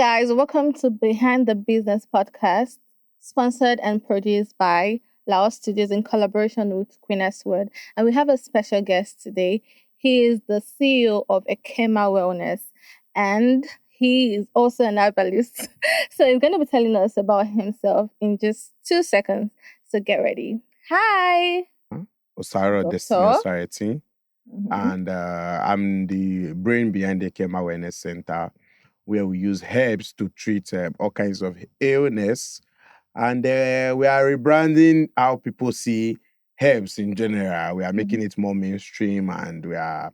guys, welcome to Behind the Business podcast, sponsored and produced by Laos Studios in collaboration with Queenesse World. And we have a special guest today. He is the CEO of Ekiema Wellness, and he is also an herbalist. So he's going to be telling us about himself in just 2 seconds. So get ready. Hi, Osaro Destiny Doctor. Society, Mhm. and I'm the brain behind the Ekiema Wellness Center, where we use herbs to treat all kinds of illness. And we are rebranding how people see herbs in general. We are making it more mainstream, and we are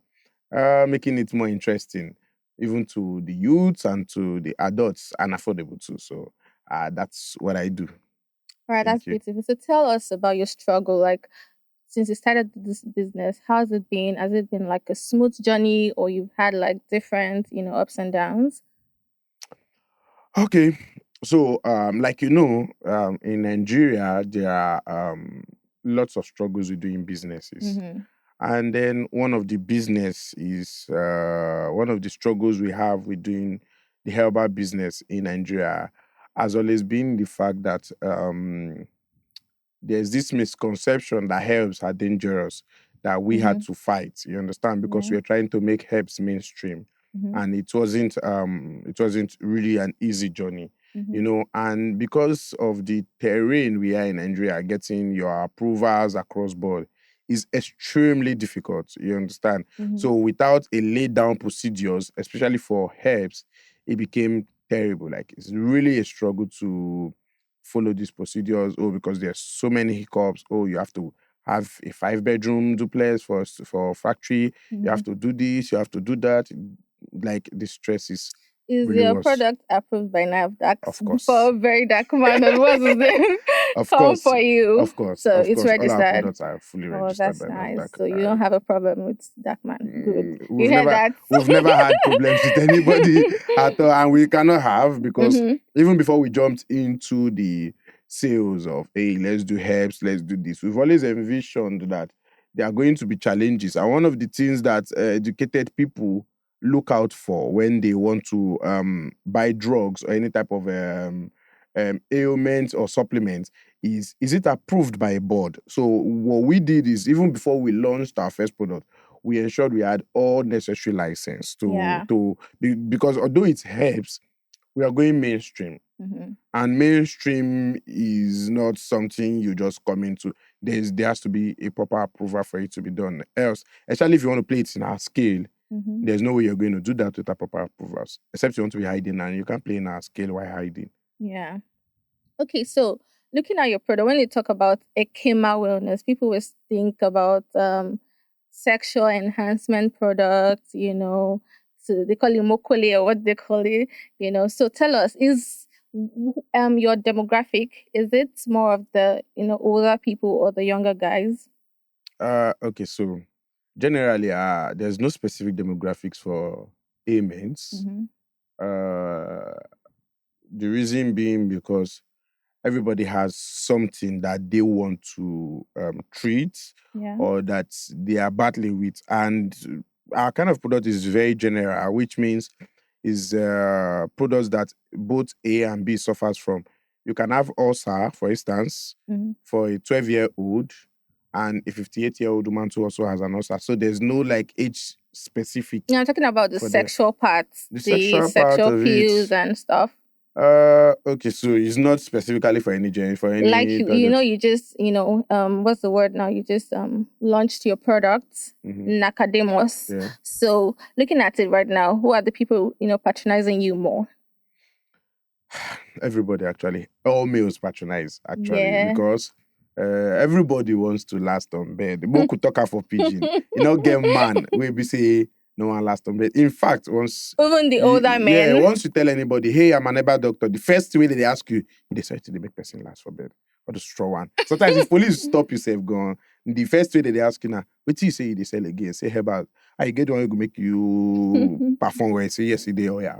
making it more interesting, even to the youths and to the adults, and affordable too. So that's what I do. All right, that's Thank you. beautiful. So tell us about your struggle. Like, since you started this business, how's it been? Has it been like a smooth journey, or you've had like different, ups and downs? Okay. So, in Nigeria, there are lots of struggles with doing businesses. Mm-hmm. And then one of the struggles we have with doing the herbal business in Nigeria has always been the fact that there's this misconception that herbs are dangerous that we had to fight. You understand? Because Yeah. we're trying to make herbs mainstream, and it wasn't really an easy journey. And because of the terrain we are in Nigeria, getting your approvals across board is extremely difficult. You understand? So without a laid down procedures, especially for herbs, it became terrible. Like, it's really a struggle to follow these procedures. Oh, because there's so many hiccups. Oh, you have to have a 5-bedroom duplex for factory. You have to do this, you have to do that. Like, the stress is really your worse. product approved by NAFDAC? Of course. For a very dark man, and what's his name? Of Come course. for you. Of course. So of it's course. All our registered. products are fully Oh, registered that's by nice. NAFDAC. So you don't have a problem with dark man. Good. We've You heard never that? we've never had problems with anybody at all, and we cannot have, because even before we jumped into the sales of, hey, let's do herbs, let's do this, we've always envisioned that there are going to be challenges. And one of the things that educated people look out for when they want to buy drugs or any type of ailment or supplement is it approved by a board? So what we did is, even before we launched our first product, we ensured we had all necessary license because although it helps, we are going mainstream. And mainstream is not something you just come into. There has to be a proper approval for it to be done. Else, especially if you want to play it in our scale, there's no way you're going to do that without proper approvals. Except you want to be hiding, and you can't play in our scale while hiding. Yeah. Okay, so looking at your product, when you talk about Ekiema Wellness, people always think about sexual enhancement products, so they call it mokole, or what they call it, So tell us, is your demographic, is it more of the, older people or the younger guys? Okay, so generally, there's no specific demographics for ailments. The reason being because everybody has something that they want to treat, or that they are battling with. And our kind of product is very general, which means is products that both A and B suffers from. You can have ulcer, for instance, for a 12-year-old, and a 58-year-old woman too also has an ulcer. So there's no like age specific. Yeah, I'm talking about the sexual parts, the sexual part of pills it. and stuff. Okay, so it's not specifically for any gender, for any Like you target. you just what's the word now? You just launched your product, Nakademus. Yeah. So looking at it right now, who are the people patronizing you more? Everybody, actually. All males patronize, actually, because everybody wants to last on bed. Boku talker for pigeon. Get man we be say no one last on bed. In fact, once even the older men. Yeah, once you tell anybody, hey, I'm an herbal doctor, the first way that they ask you, they decide to make person last for bed. Or the straw one. Sometimes if police stop yourself going, the first way that they ask you now, what you say they sell again? Say herbal. I get one who make you perform well. Say yes, they oh yeah.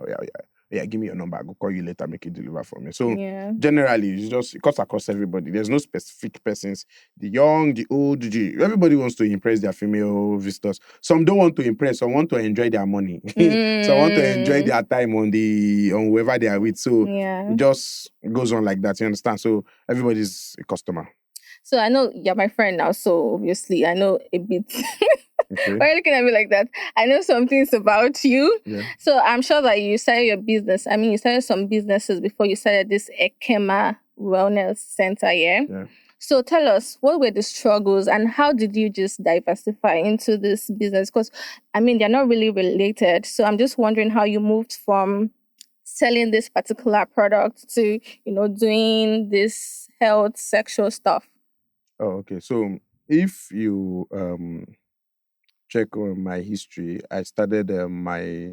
yeah, give me your number, I'll go call you later, make it deliver for me. So generally, it cuts across everybody. There's no specific persons. The young, the old, everybody wants to impress their female visitors. Some don't want to impress, some want to enjoy their money. Some want to enjoy their time on whoever they are with. So it just goes on like that, you understand? So everybody's a customer. So I know you're my friend now, so obviously I know a bit. Okay. Why are you looking at me like that? I know some things about you. Yeah. So I'm sure that you started your business. I mean, you started some businesses before you started this Ekiema Wellness Center, yeah? So tell us, what were the struggles and how did you just diversify into this business? Because, I mean, they're not really related. So I'm just wondering how you moved from selling this particular product to, doing this health, sexual stuff. Oh, okay. So if you check on my history, I started my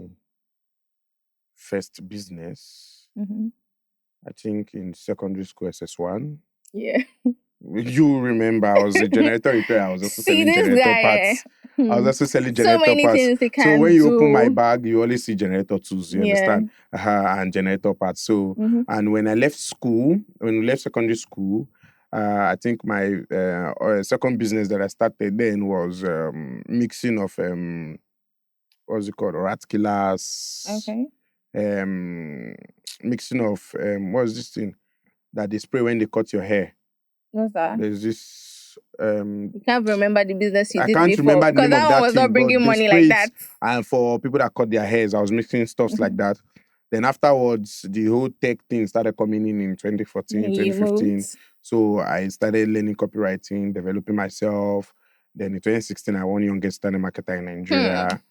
first business, I think in secondary school, SS1. Yeah. You remember, I was a generator repair. I was also selling generator parts. I was also selling generator parts. So when you open my bag, you always see generator tools, you understand? And generator parts. So, and when I left school, when we left secondary school, I think my second business that I started then was mixing of, what's it called? Rat killers. Okay. Mixing of, what's this thing that they spray when they cut your hair? What's that? There's this. You can't remember the business you did before. I can't remember the name because that one was not bringing money like that. And for people that cut their hairs, I was mixing stuff like that. Then afterwards, the whole tech thing started coming in 2014, 2015. So I started learning copywriting, developing myself. Then in 2016, I won Youngest Standard Marketer in Nigeria.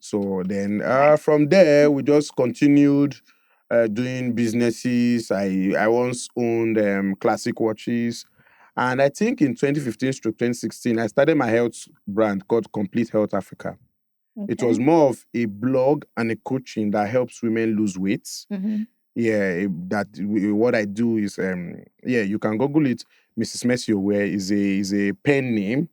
So then from there, we just continued doing businesses. I once owned classic watches. And I think in 2015 to 2016, I started my health brand called Complete Health Africa. Okay. It was more of a blog and a coaching that helps women lose weight. Yeah, what I do is, you can Google it. Mrs. Mercy Oware is a pen name.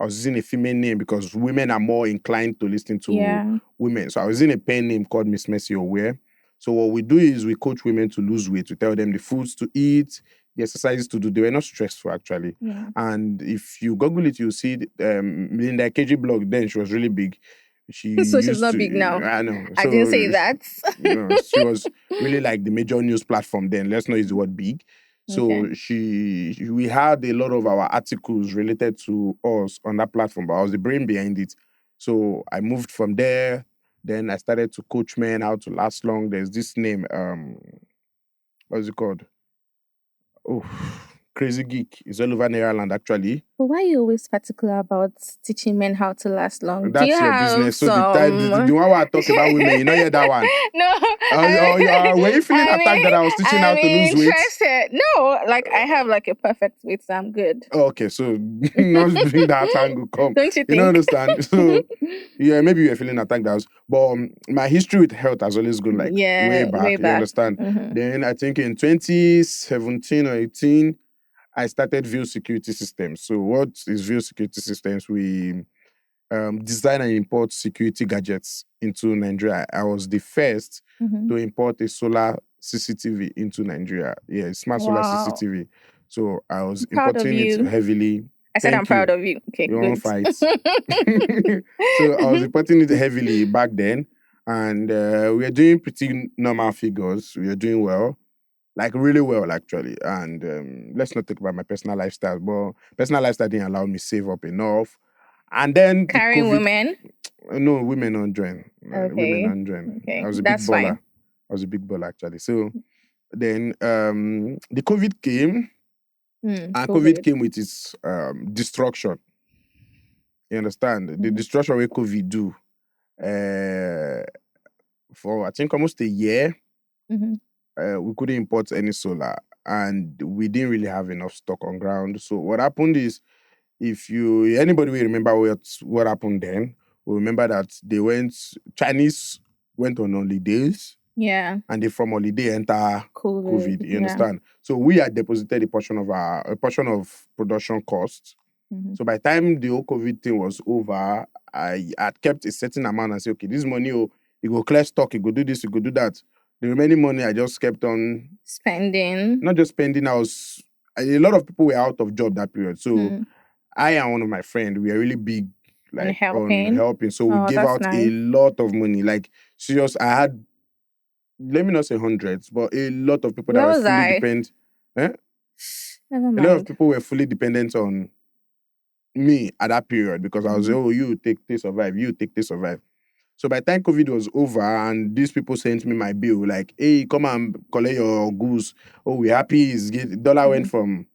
I was using a female name because women are more inclined to listen to women. So I was using a pen name called Miss Mercy Oware. So what we do is we coach women to lose weight. We tell them the foods to eat, the exercises to do. They were not stressful, actually. Yeah. And if you Google it, you'll see Melinda KG blog. Then she was really big. So she's not big now. I know. I didn't say that. She was really like the major news platform then. Let's not use the word big. So we had a lot of our articles related to us on that platform, but I was the brain behind it. So I moved from there. Then I started to coach men how to last long. There's this name, what's it called? Oh, Crazy Geek. It's all over Netherlands, actually. But why are you always particular about teaching men how to last long? That's your business. So the one where I talk about women, you know, hear that one? No. Were you feeling attacked that I was teaching how to lose weight? No, like I have like a perfect weight, so I'm good. Oh, okay, so not bring that angle, come. Don't you think? You don't understand. So yeah, maybe you're feeling attacked. But my history with health has always gone like way back. You understand? Then I think in 2017 or 18, I started View Security Systems. So what is View Security Systems? We design and import security gadgets into Nigeria. I was the first to import a solar CCTV into Nigeria. Yeah, smart solar CCTV. So I was importing it heavily. I said I'm proud of you. Okay, you won't fight. So I was importing it heavily back then. And we are doing pretty normal figures. We are doing well. Like really well, actually. And let's not talk about my personal lifestyle, but personal lifestyle didn't allow me to save up enough. And then carrying women? No, women don't join. Okay. Women don't join. Okay. I was a big baller. Fine. I was a big baller, actually. So then the COVID came, and COVID came with its destruction. You understand? The destruction where COVID do for I think almost a year. We couldn't import any solar and we didn't really have enough stock on ground. So what happened is, anybody will remember what happened then, will remember that Chinese went on holidays. Yeah. And they from holiday enter COVID. You understand? So we had deposited a portion of production costs. So by the time the whole COVID thing was over, I had kept a certain amount and say, okay, this money, you go clear stock, you go do this, you go do that. The remaining money I just kept on spending. Not just spending, a lot of people were out of job that period. So I and one of my friends, we are really big on helping. So we gave out a lot of money. Like serious, I had, let me not say hundreds, but a lot of people that were fully dependent. Never mind. A lot of people were fully dependent on me at that period because I was, you take, they survive, you take, they survive. So by the time COVID was over and these people sent me my bill, like, hey, come and collect your goods. Oh, we're happy. Dollar went from,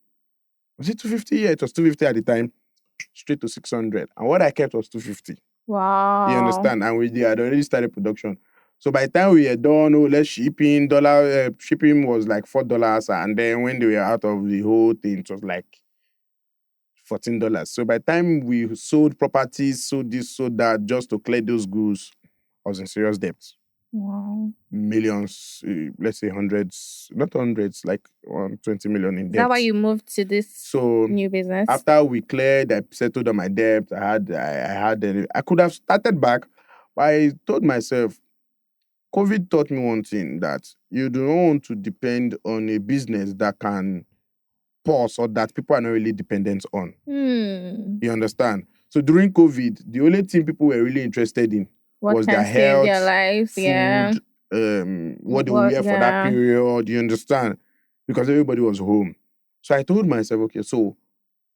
was it 250? Yeah, it was 250 at the time, straight to 600. And what I kept was 250. Wow. You understand? And we had already started production. So by the time we were done, let's shipping, shipping was like $4. And then when they were out of the whole thing, it was like $14. So by the time we sold properties, sold this, sold that, just to clear those goods, I was in serious debt. Wow. Millions, let's say hundreds, not hundreds, like 20 million in debt. Is that why you moved to this new business? After we cleared, I settled on my debt. I could have started back, but I told myself, COVID taught me one thing, that you don't want to depend on a business that can pause or that people are not really dependent on. You understand? So during COVID, the only thing people were really interested in was their health, their lives, food, what they wear for that period. You understand? Because everybody was home. So I told myself, okay, so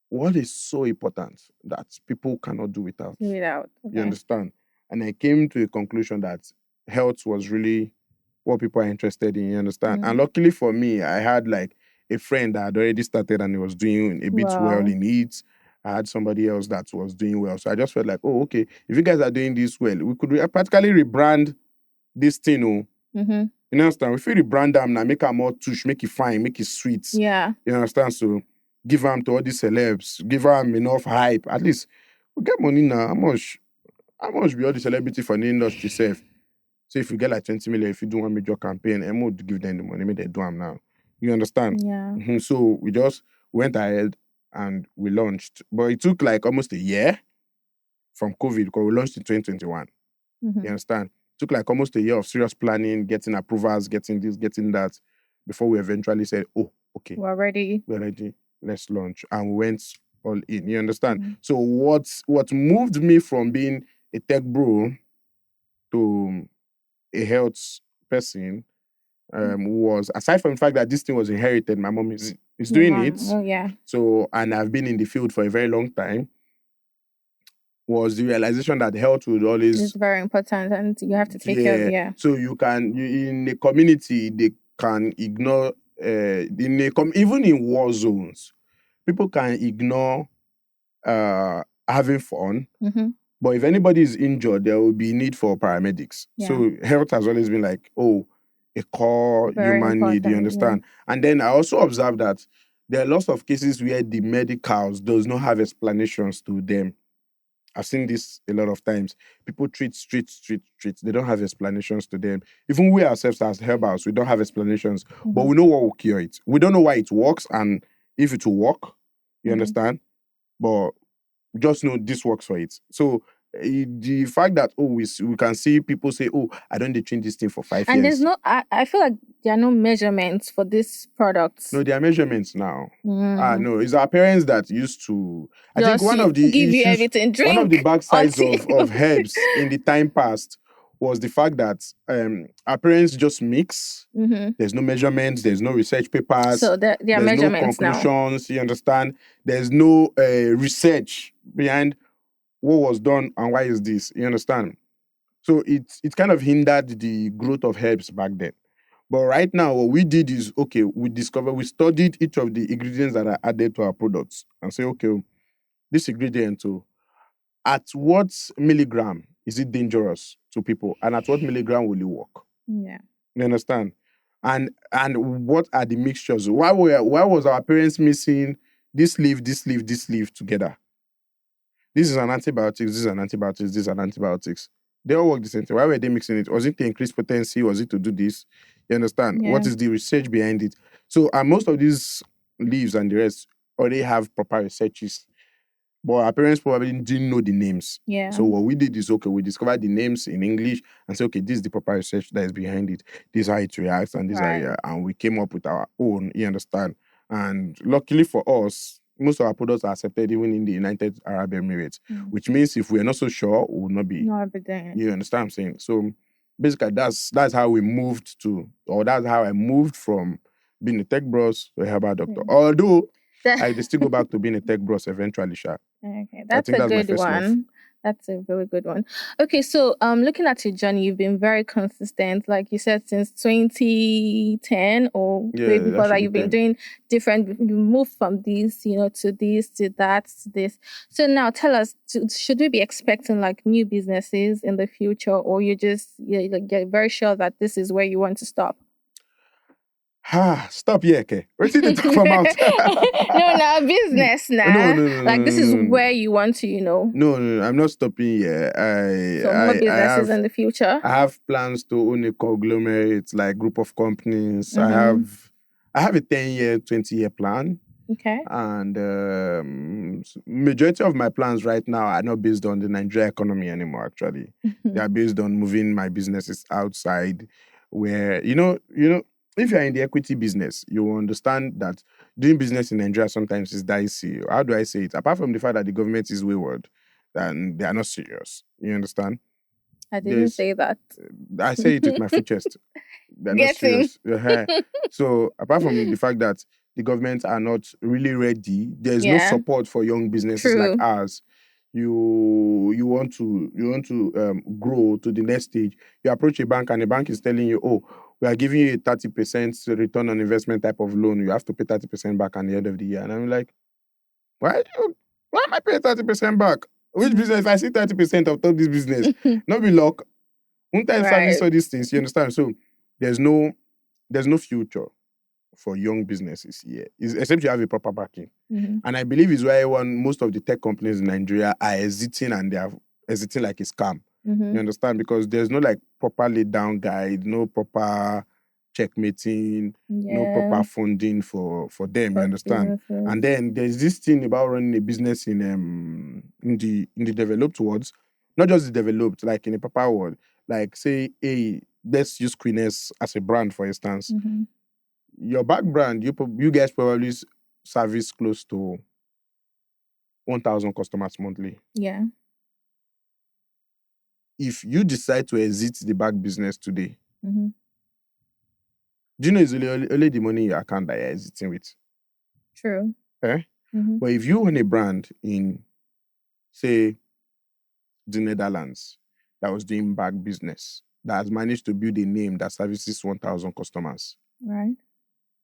what is so important that people cannot do without? Okay. You understand? And I came to a conclusion that health was really what people are interested in. You understand? And luckily for me, I had like a friend that had already started and he was doing a bit well in it. I had somebody else that was doing well. So I just felt like, oh, okay, if you guys are doing this well, we could practically rebrand this thing. You understand? If we rebrand them now, make them more touch, make it fine, make it sweet. Yeah. You understand? So give them to all these celebs, give them enough hype. At least we get money now. How much be all the celebrity for the industry safe? So if you get like 20 million, if you do one major campaign, Emo would give them the money, make they do them now. You understand? Yeah. So we just went ahead and we launched. But it took like almost a year from COVID because we launched in 2021. You understand? It took like almost a year of serious planning, getting approvals, getting this, getting that, before we eventually said, oh, okay. We're ready. Let's launch. And we went all in. You understand? So what moved me from being a tech bro to a health person was, aside from the fact that this thing was inherited, my mom is doing it. Oh, yeah. So, and I've been in the field for a very long time, was the realization that health would always... It's very important and you have to take care of it. So in a community, they can ignore, even in war zones, people can ignore having fun. But if anybody is injured, there will be need for paramedics. Yeah. So health has always been like, a core human need, you understand? Yeah. And then I also observed that there are lots of cases where the medicals does not have explanations to them. I've seen this a lot of times. People treat. They don't have explanations to them. Even we ourselves as herbals, we don't have explanations, but we know what will cure it. We don't know why it works and if it will work. You understand? But just know this works for it. So the fact that we can see people say, I don't change this thing for 5 years. And there's no, I feel like there are no measurements for this product. No, there are measurements now. No, it's our parents that used to. I think one of the give issues, you everything, drink, one of the backsides of herbs in the time past was the fact that our parents just mix. There's no measurements, there's no research papers. So there are measurements no conclusions, now. You understand? There's no research behind what was done and why is this. You understand? So it kind of hindered the growth of herbs back then. But right now, what we did is, we studied each of the ingredients that are added to our products and say, this ingredient, at what milligram is it dangerous to people? And at what milligram will it work? Yeah. You understand? And what are the mixtures? Why was our parents missing this leaf together? This is an antibiotic, this is an antibiotic, this is an antibiotics. They all work the same thing. Why were they mixing it? Was it to increase potency? Was it to do this? You understand? Yeah. What is the research behind it? So most of these leaves and the rest already have proper researches But our parents probably didn't know the names. Yeah. So what we did is, okay, we discovered the names in English and said, okay, this is the proper research that is behind it. This is how it reacts and this Right. and we came up with our own, you understand? And luckily for us, most of our products are accepted even in the United Arab Emirates, which means if we're not so sure, we will not be. You understand what I'm saying? So basically, that's how we moved to, or that's how I moved from being a tech bros to a herbal doctor. Although I still go back to being a tech bros eventually, Sha. Okay, that's a good one. That's a really good one. Okay, so looking at your journey, you've been very consistent. Like you said, since 2010 or way before that, you've been doing different. You moved from this, to this, to that, to this. So now, tell us, should we be expecting like new businesses in the future, or you're very sure that this is where you want to stop? Stop here, okay? Where's it talk from out? No, business now. No, like this is where you want to, No, I'm not stopping here. More businesses in the future. I have plans to own a conglomerate, like group of companies. I have a 10-year, 20-year plan. Okay. And majority of my plans right now are not based on the Nigeria economy anymore, actually. They are based on moving my businesses outside where, if you're in the equity business, you will understand that doing business in Nigeria sometimes is dicey. How do I say it? Apart from the fact that the government is wayward, and they are not serious. You understand? I didn't say that. I say it with my full chest. They're not serious. So apart from the fact that the government are not really ready, there's no support for young businesses like ours. You want to grow to the next stage. You approach a bank and the bank is telling you, oh, we are giving you a 30% return on investment type of loan. You have to pay 30% back at the end of the year. And I'm like, why am I paying 30% back? Which business? I see 30% of top this business. Not be luck. Won't I service all these things? You understand? So there's no future for young businesses here, except you have a proper backing. And I believe is why most of the tech companies in Nigeria are exiting, and they are exiting like a scam. You understand? Because there's no like proper laid down guide, no proper checkmating, no proper funding for them. You understand? Businesses. And then there's this thing about running a business in the developed worlds, not just the developed, like in a proper world. Like say, let's use Queenesse as a brand, for instance. Your back brand, you guys probably service close to 1,000 customers monthly. Yeah. If you decide to exit the back business today, do you know it's only the money in your account that you're exiting with? True. But if you own a brand in, say, the Netherlands that was doing back business, that has managed to build a name that services 1,000 customers, right?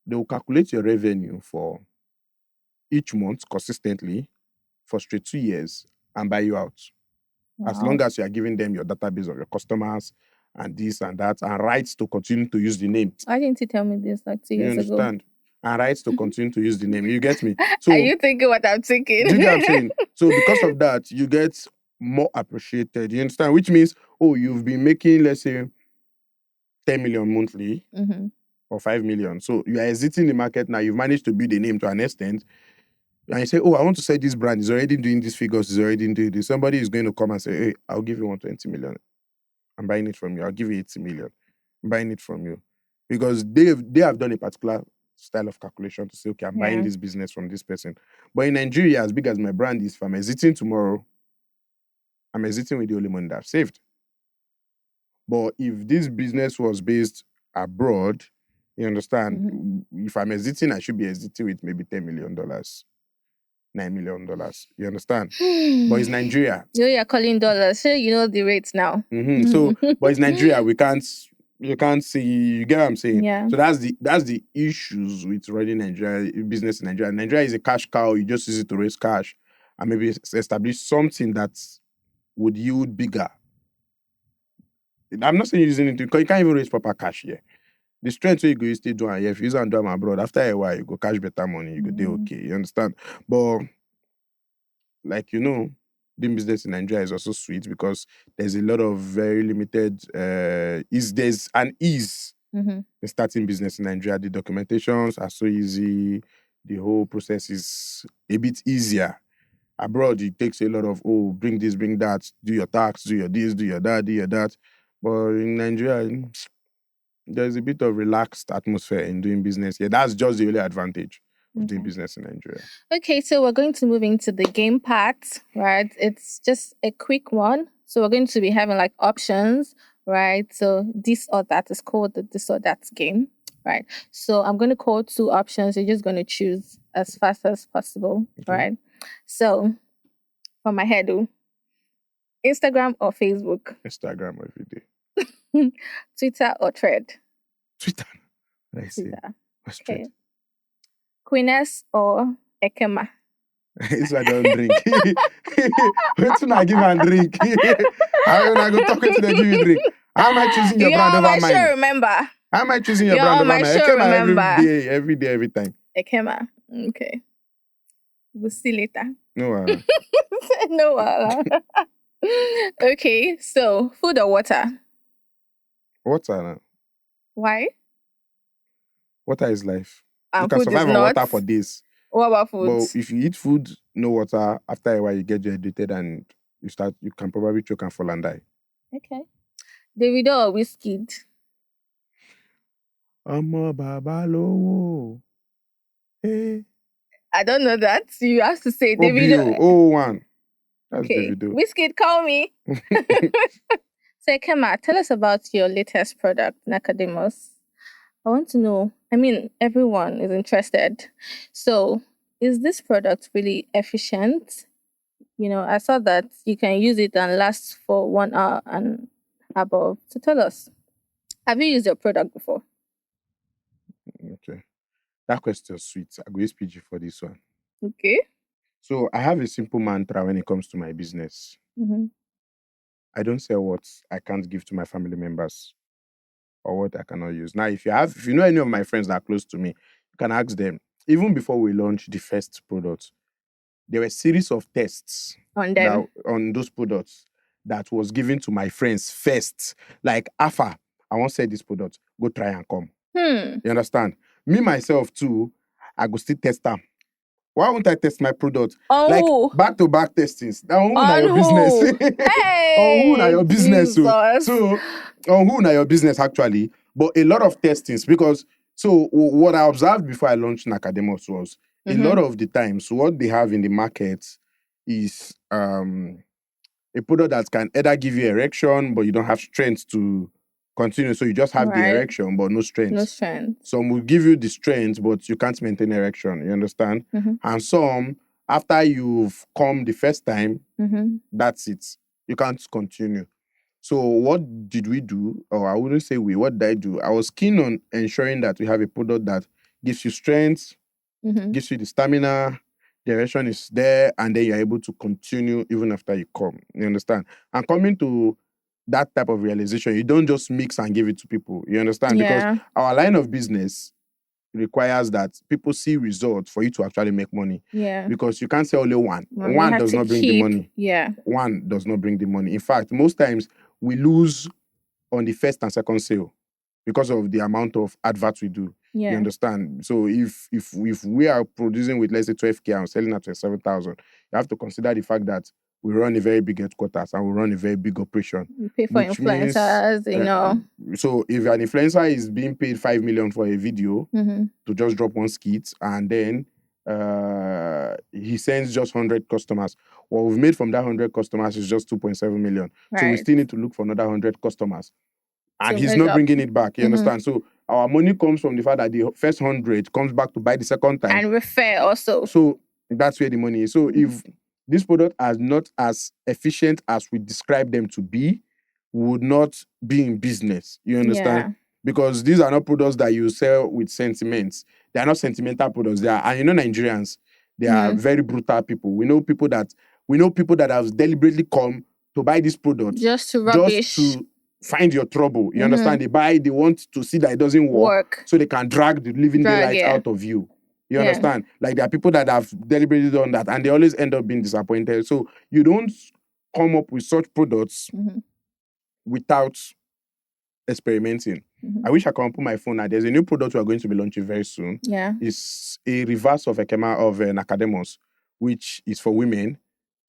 They will calculate your revenue for each month consistently for straight 2 years and buy you out. Wow. As long as you are giving them your database of your customers and this and that, and rights to continue to use the name. Why didn't you tell me this like 2 years ago? You understand? And rights to continue to use the name. You get me? So, are you thinking what I'm thinking? Do you get what I'm saying? So because of that, you get more appreciated. You understand? Which means, you've been making, let's say, 10 million monthly or 5 million. So you are exiting the market now. You've managed to build a name to an extent. And you say, I want to say this brand is already doing these figures, is already doing this. Somebody is going to come and say, hey, I'll give you 120 million. I'm buying it from you. I'll give you 80 million. I'm buying it from you. Because they have done a particular style of calculation to say, okay, I'm buying this business from this person. But in Nigeria, as big as my brand is, if I'm exiting tomorrow, I'm exiting with the only money that I've saved. But if this business was based abroad, you understand, if I'm exiting, I should be exiting with maybe $10 million. $9 million. You understand? But it's Nigeria. You're calling dollars. So you know the rates now. So, but it's Nigeria. You can't see, you get what I'm saying? Yeah. So that's the issues with running Nigeria, business in Nigeria. Nigeria is a cash cow. You just use it to raise cash and maybe establish something that would yield bigger. I'm not saying using it because you can't even raise proper cash here. The strength where you go, you still do it. If you use and do them abroad, after a while, you go cash better money, you go do okay. You understand? But, like, doing business in Nigeria is also sweet because there's a lot of very limited, there's an ease in starting business in Nigeria. The documentations are so easy. The whole process is a bit easier. Abroad, it takes a lot of, bring this, bring that, do your tax, do your this, do your that, do your that. But in Nigeria, there's a bit of relaxed atmosphere in doing business. Yeah, that's just the only advantage of doing business in Nigeria. Okay, so we're going to move into the game part, right? It's just a quick one. So we're going to be having like options, right? So this or that is called the this or that game, right? So I'm going to call 2 options. You're just going to choose as fast as possible, right? So from my head, Instagram or Facebook? Instagram every day. Twitter or Thread? Twitter. Twitter. What's Thread? Okay. Queenesse or Ekiema? This I don't drink. Wait till I give and drink. How when I go talking to the give you drink? How am I choosing your brand over mine? Sure, remember. How am I choosing your brand over mine? Ekiema every day, every time. Ekiema. Okay. We'll see later. No. No. Okay, so food or water? Water. Why? Water is life. And you can survive on water for days. What about food? But if you eat food, no water, after a while you get dehydrated and you can probably choke and fall and die. Okay. Davido or Wizkid? Omo Babalowo. Hey. I don't know that. You have to say Davido. Oh, one. That's okay. Davido. Wizkid, call me. So, Ekiema, tell us about your latest product, Nakademos. I want to know, everyone is interested. So, is this product really efficient? I saw that you can use it and last for 1 hour and above. So, tell us, have you used your product before? Okay. That question is sweet. I go use PG for this one. Okay. So, I have a simple mantra when it comes to my business. I don't sell what I can't give to my family members or what I cannot use. Now, if you know any of my friends that are close to me, you can ask them. Even before we launched the first product, there were a series of tests on them, on those products that was given to my friends first. Like, Alpha, I won't sell this product. Go try and come. You understand? Me, myself, too, I go still test them. Why won't I test my product? Like back-to-back testings. Now, who na your business? Hey, who na your business? So, who na your business actually? But a lot of testings because what I observed before I launched Nakademos was a lot of the times what they have in the market is a product that can either give you erection, but you don't have strength to continue. So you just have the erection, but no strength. No strength. Some will give you the strength, but you can't maintain erection. You understand? And some, after you've come the first time, that's it. You can't continue. So what did we do? Or I wouldn't say what did I do? I was keen on ensuring that we have a product that gives you strength, gives you the stamina, the erection is there, and then you're able to continue even after you come. You understand? And coming to that type of realization, you don't just mix and give it to people. You understand? Yeah. Because our line of business requires that people see results for you to actually make money. Yeah. Because you can't say only one. One does not bring the money. Yeah. One does not bring the money. In fact, most times we lose on the first and second sale because of the amount of adverts we do. Yeah. You understand? So if we are producing with, let's say, 12K and selling at 7,000, you have to consider the fact that we run a very big headquarters and we run a very big operation. We pay for influencers, So if an influencer is being paid 5 million for a video to just drop one skit and then he sends just 100 customers, what we've made from that 100 customers is just 2.7 million. Right. So we still need to look for another 100 customers. And he's not bringing it back. You understand? So our money comes from the fact that the first 100 comes back to buy the second time. And refer also. So that's where the money is. So if this product are not as efficient as we describe them to be, would not be in business. You understand? Yeah. Because these are not products that you sell with sentiments. They are not sentimental products. They are, and Nigerians, they are very brutal people. We know people that have deliberately come to buy this product just to rubbish. Just to find your trouble. You understand? They want to see that it doesn't work. So they can drag the living daylights out of you. You understand? Like there are people that have deliberately done that and they always end up being disappointed. So you don't come up with such products without experimenting. I wish I could put my phone now. There's a new product we are going to be launching very soon. Yeah. It's a reverse of Ekiema of Nakademos, which is for women.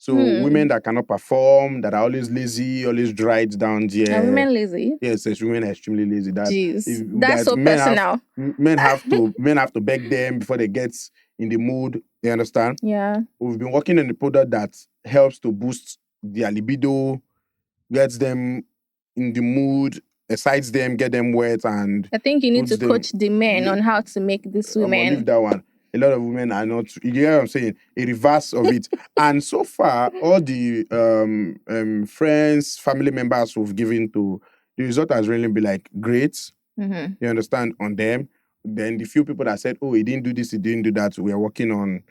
So women that cannot perform, that are always lazy, always dried down there. Are women lazy? Yes, women are extremely lazy. That's so personal. Men have to beg them before they get in the mood. You understand? Yeah. We've been working on a product that helps to boost their libido, gets them in the mood, excites them, get them wet, and I think you need to coach the men on how to make this women. Leave that one. A lot of women are not, you get what I'm saying? A reverse of it. And so far, all the friends, family members who've given to, the result has really been like great. You understand, on them. Then the few people that said, oh, he didn't do this, he didn't do that, we are working on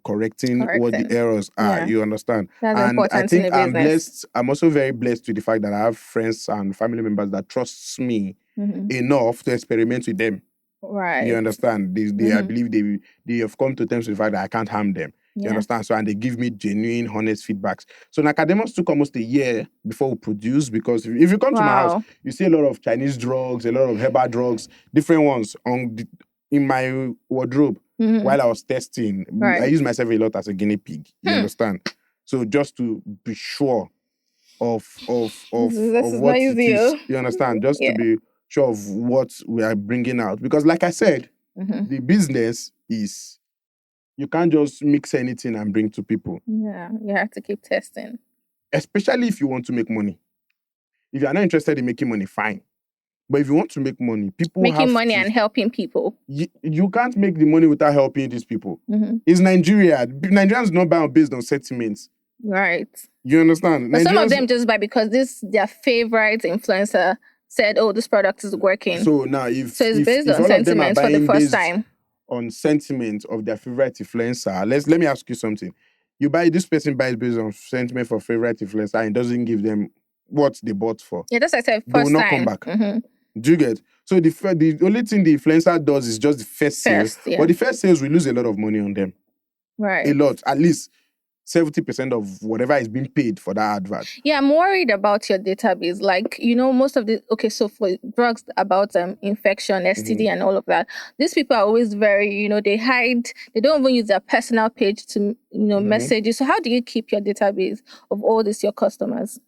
correcting what the errors are. You understand? That's and important. I think in a business. I'm also very blessed with the fact that I have friends and family members that trusts me enough to experiment with them. Right. You understand? I believe they have come to terms with the fact that I can't harm them. You understand? So, and they give me genuine, honest feedbacks. So, Nakademus took almost a year before we produce, because if you come to my house, you see a lot of Chinese drugs, a lot of herbal drugs, different ones in my wardrobe. While I was testing, I use myself a lot as a guinea pig. You understand? So, just to be sure of what it is. You understand? Just to be sure of what we are bringing out. Because like I said, the business is, you can't just mix anything and bring to people. Yeah, you have to keep testing. Especially if you want to make money. If you are not interested in making money, fine. But if you want to make money, making money and helping people. You can't make the money without helping these people. It's Nigeria. Nigerians don't buy based on sentiments. Right. You understand? But some of them just buy because their favorite influencer said, oh, this product is working. So now it's based on sentiments for the first time. On sentiment of their favorite influencer. Let me ask you something. This person buys based on sentiment for favorite influencer and doesn't give them what they bought for. Yeah, that's what I said. They will not come back. Do you get? So the only thing the influencer does is just the first sales. Yeah. But the first sales, we lose a lot of money on them. Right. A lot. At least 70% of whatever is being paid for that advert. Yeah, I'm worried about your database. Like, most of the, so for drugs about infection, STD and all of that, these people are always very, they hide, they don't even use their personal page to, message you. So how do you keep your database of all this, your customers?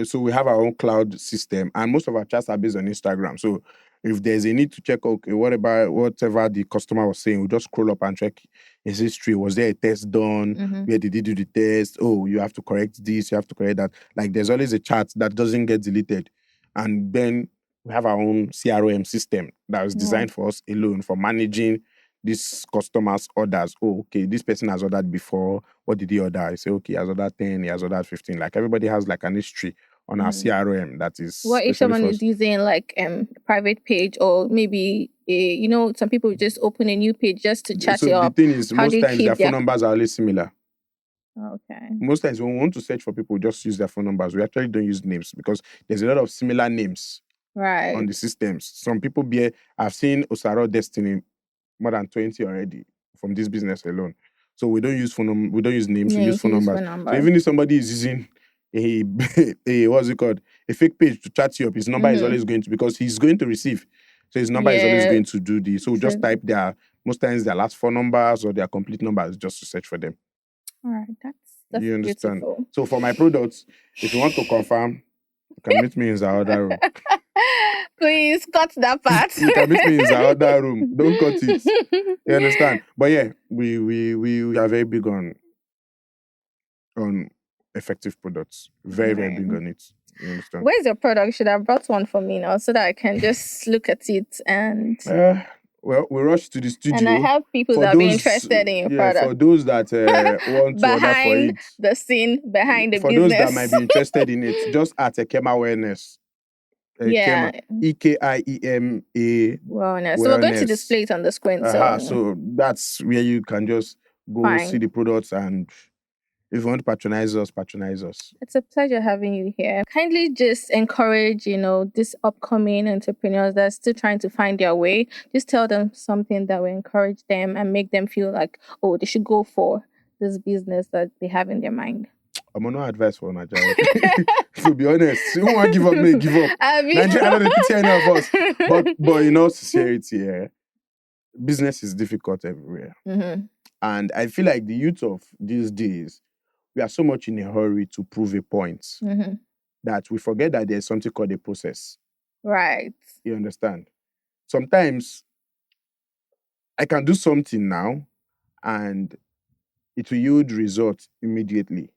So we have our own cloud system, and most of our chats are based on Instagram. So if there's a need to check, okay, whatever the customer was saying, we'll just scroll up and check his history. Was there a test done? Where did he do the test? Oh, you have to correct this, you have to correct that. Like, there's always a chat that doesn't get deleted. And then we have our own CRM system that was designed for us alone, for managing this customer's orders. Oh, okay, this person has ordered before. What did he order? I say, okay, he has ordered 10, he has ordered 15. Like, everybody has like an history on our CRM that is. What if someone is using like private page, or maybe some people just open a new page just to chat you up? The thing is, most times their phone numbers are always similar. Okay. Most times when we want to search for people, we just use their phone numbers. We actually don't use names because there's a lot of similar names on the systems. Some people I've seen Osaro Destiny more than 20 already from this business alone. So we don't use we don't use names, we use phone numbers. So even if somebody is using a what's it called? A fake page to chat you up, his number is always going to, because he's going to receive. So his number is always going to do this. So just type most times their last 4 numbers or their complete numbers just to search for them. All right, that's you understand? Beautiful. So for my products, if you want to confirm, you can meet me in the other room. Please cut that part. You can meet me in the other room. Don't cut it. You understand? But yeah, we are very big on effective products. Very, very big on it. You understand? Where's your product? You should have brought one for me now so that I can just look at it and... Well, we rush to the studio. And I have people that be interested in your product. For those that want to order for it. The scene, behind the for business. For those that might be interested in it, just at Ekiema Wellness. Ekiema Wellness. So we're going to display it on the screen. So that's where you can just go see the products, and if you want to patronize us, patronize us. It's a pleasure having you here. Kindly just encourage, these upcoming entrepreneurs that are still trying to find their way. Just tell them something that will encourage them and make them feel like, oh, they should go for this business that they have in their mind. I'm on no advice for Nigeria. To be honest, you don't want to give up, may give up. Nigeria, I don't pity any of us. But in all sincerity, business is difficult everywhere. And I feel like the youth of these days we are so much in a hurry to prove a point that we forget that there's something called a process. Right. You understand? Sometimes I can do something now and it will yield results immediately.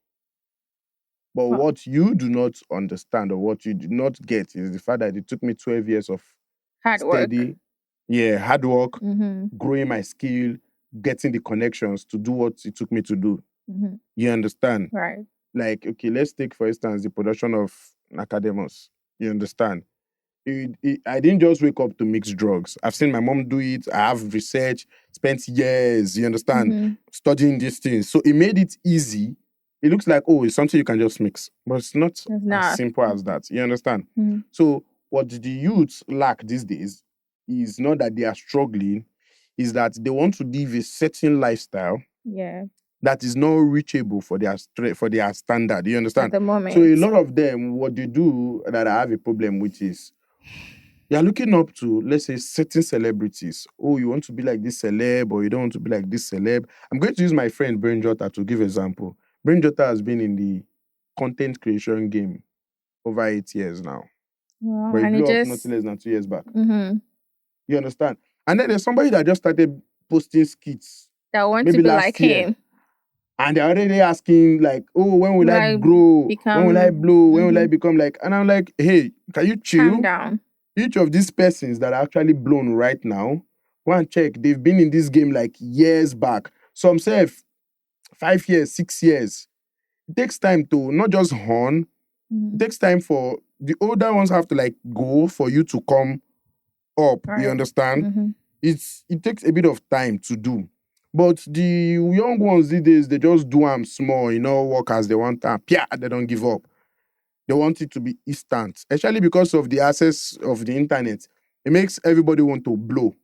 But what you do not understand or what you do not get is the fact that it took me 12 years of hard work, growing my skill, getting the connections to do what it took me to do. You understand? Right. Like, okay, let's take, for instance, the production of Academos. You understand? I didn't just wake up to mix drugs. I've seen my mom do it. I have research, spent years, you understand, studying these things. So it made it easy. It looks like, oh, it's something you can just mix. But it's not as simple as that. You understand? So what the youths lack these days is not that they are struggling, is that they want to live a certain lifestyle that is not reachable for their standard. You understand? At the moment. So a lot of them, what they do that I have a problem with is you're looking up to, let's say, certain celebrities. Oh, you want to be like this celeb or you don't want to be like this celeb. I'm going to use my friend Brain Jota to give example. Brain Jota has been in the content creation game over 8 years now. Wow. But he blew up nothing less than 2 years back. You understand? And then there's somebody that just started posting skits. That want to be like him. And they're already asking, like, oh, when will I grow? When will I blow? When will I become like... And I'm like, hey, can you chill? Calm down. Each of these persons that are actually blown right now, go and check. They've been in this game like years back. Some say 5 years, 6 years. It takes time to not just hone. It takes time for the older ones have to like go for you to come up. Right. You understand? It takes a bit of time to do. But the young ones these days, they just do them small, work as they want. They don't give up. They want it to be instant, especially because of the access of the internet. It makes everybody want to blow.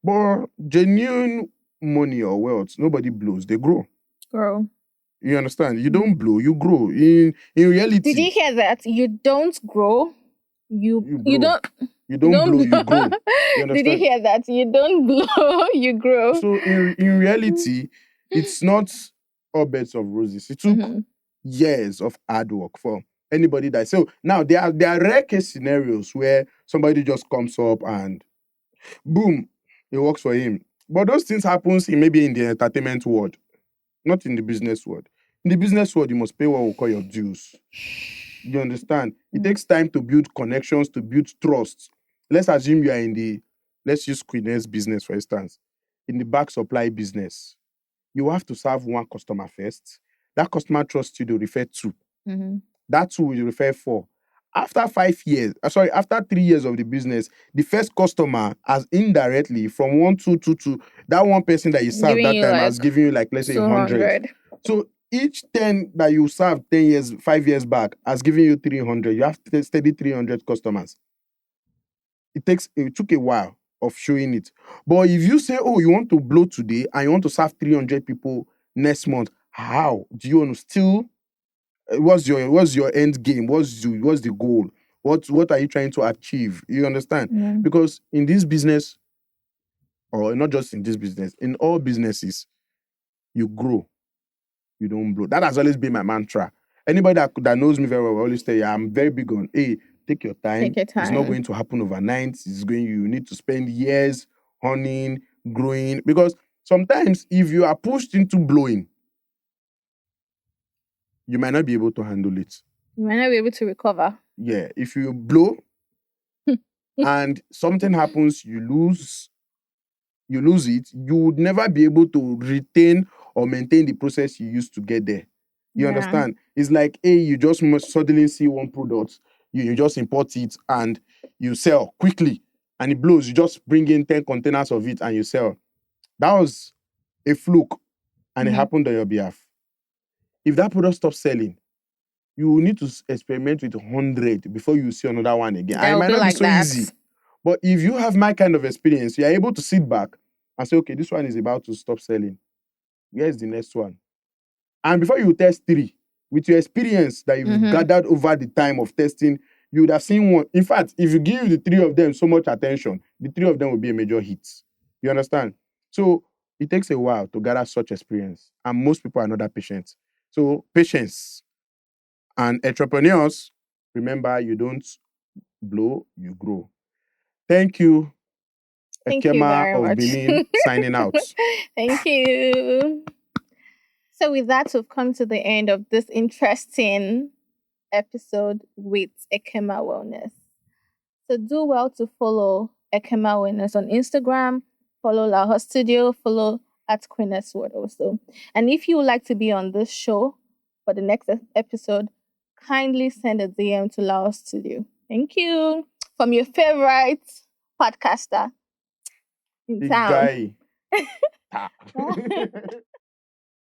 But genuine money or wealth, nobody blows. They grow. You understand? You don't blow, you grow. In reality... Did you hear that? You don't grow, you don't... You don't blow, you grow. You understand? Did you hear that? You don't blow, you grow. So in reality, it's not all beds of roses. It took years of hard work for anybody that... So now there are rare case scenarios where somebody just comes up and boom, it works for him. But those things happens maybe in the entertainment world, not in the business world. In the business world, you must pay what we call your dues. You understand? It takes time to build connections, to build trust. Let's assume you are let's use Queenesse business, for instance. In the back supply business, you have to serve one customer first. That customer trusts you to refer to. That two will refer for. After 3 years of the business, the first customer has indirectly from 1, 2, 2, 2, that one person that you served that time has given you like, let's say 100. So each 10 that you served 5 years back has given you 300. You have steady 300 customers. It took a while of showing it. But if you say, oh, you want to blow today and you want to serve 300 people next month, how do you want to still... What's your end game? What's the goal? What are you trying to achieve? You understand? Yeah. Because in this business, or not just in this business, in all businesses, you grow, you don't blow. That has always been my mantra. Anybody that knows me very well will always say, I'm very big on, hey, take your time. It's not going to happen overnight. You need to spend years honing, growing. Because sometimes if you are pushed into blowing, you might not be able to handle it. You might not be able to recover. Yeah. If you blow and something happens, you lose it, you would never be able to retain or maintain the process you used to get there. You understand? It's like, you just must suddenly see one product, you just import it and you sell quickly and it blows. You just bring in 10 containers of it and you sell. That was a fluke and it happened on your behalf. If that product stops selling, you will need to experiment with 100 before you see another one again. And it might not be so easy. But if you have my kind of experience, you are able to sit back and say, okay, this one is about to stop selling. Where's the next one? And before you test 3, with your experience that you've gathered over the time of testing, you would have seen one. In fact, if you give the 3 of them so much attention, the 3 of them will be a major hit. You understand? So it takes a while to gather such experience. And most people are not that patient. So patience. And entrepreneurs, remember, you don't blow, you grow. Thank you, Thank you Ekiema very of much. Benin, signing out. Thank you. So with that, we've come to the end of this interesting episode with Ekiema Wellness. So do well to follow Ekiema Wellness on Instagram, follow Laho Studio, follow at Queenesse World also. And if you would like to be on this show for the next episode, kindly send a DM to Laho Studio. Thank you. From your favorite podcaster in Big town. guy.